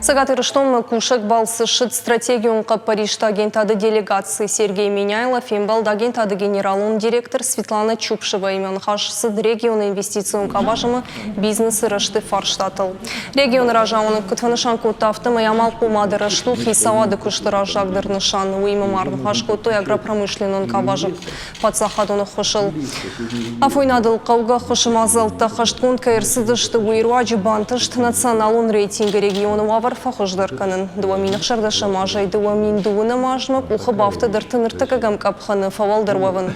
Сагатырыштон кушак балсы шит стратегион Парижта агентады делегации Сергей Меняйлов, фембалд агентады генералун директор Светлана Чупшева имен хашысы регион инвестицион кабажымы бизнесы рашты фарштатыл. Регион ражауны кытванышан кутафты маямал кумады рашту хисавады кушты ражагдыр нышан уймы марын хашкотой агропромышленон кабажык подсахадуны хошыл. Афойнадыл кауга хошымазалта хашткон кайырсыдышты уйруаджи бантышт националун рейтинга региона вавар фахождарканын. Дуамин хшардаша мажай дуамин дуына мажмып ухы бафты дыртыныртыкагам капханы фавалдырвавын.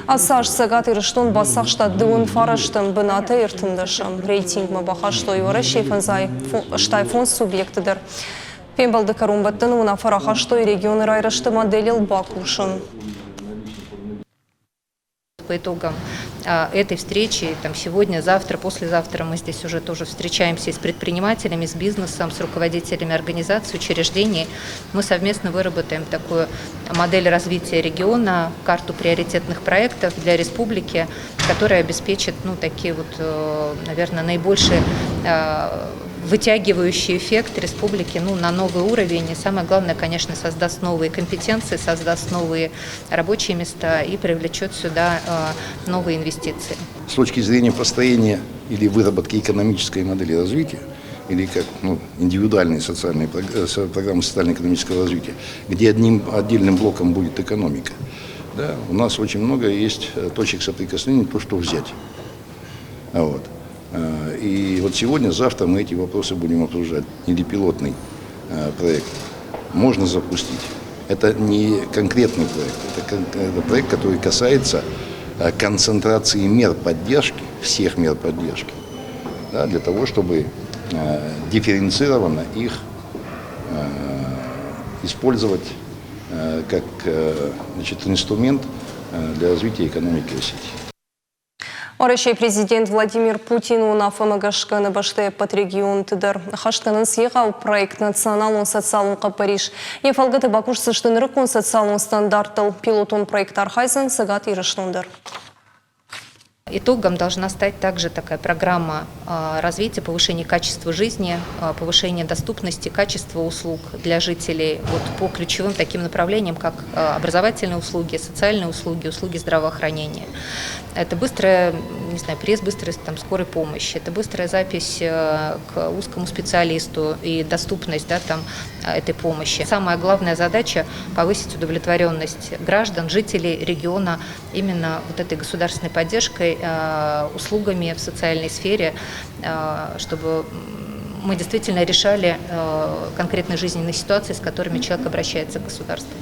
Асаш сагатырыштон басақ штат дуын фараштын быната иртындашым. Рейтинг мабахаштой вара шейфанзай штай фонд субъектыдыр. Пембалды карумбаттын уна фарахаштой регионы райрашты моделил бакушын. По итогам этой встречи, сегодня, завтра, послезавтра мы здесь уже тоже встречаемся с предпринимателями, с бизнесом, с руководителями организаций, учреждений. Мы совместно выработаем такую модель развития региона, карту приоритетных проектов для республики, которая обеспечит такие наверное, наибольшие вытягивающий эффект республики на новый уровень. И самое главное, конечно, создаст новые компетенции, создаст новые рабочие места и привлечет сюда новые инвестиции. С точки зрения построения или выработки экономической модели развития, или как индивидуальные социальные программы социально-экономического развития, где одним отдельным блоком будет экономика, да, у нас очень много есть точек соприкосновения, то, что взять. И сегодня, завтра мы эти вопросы будем обсуждать. Или пилотный проект можно запустить. Это не конкретный проект, это проект, который касается концентрации мер поддержки, всех мер поддержки, да, для того, чтобы дифференцированно их использовать как инструмент для развития экономики Осетии. Орышей президент Владимир Путин уна ФМГшканы башты под регион тыдыр. Хаштанын съехал проект националун социалун Париж. Ефалгаты бакуш сыштынырыкун социалун стандартыл пилотун проект архайзын сыгат ирыштундыр. Итогом должна стать также такая программа развития, повышения качества жизни, повышения доступности, качества услуг для жителей по ключевым таким направлениям, как образовательные услуги, социальные услуги, услуги здравоохранения. Это быстрая, приезд быстрой скорой помощи, это быстрая запись к узкому специалисту и доступность этой помощи. Самая главная задача – повысить удовлетворенность граждан, жителей региона именно этой государственной поддержкой, услугами в социальной сфере, чтобы мы действительно решали конкретные жизненные ситуации, с которыми человек обращается к государству.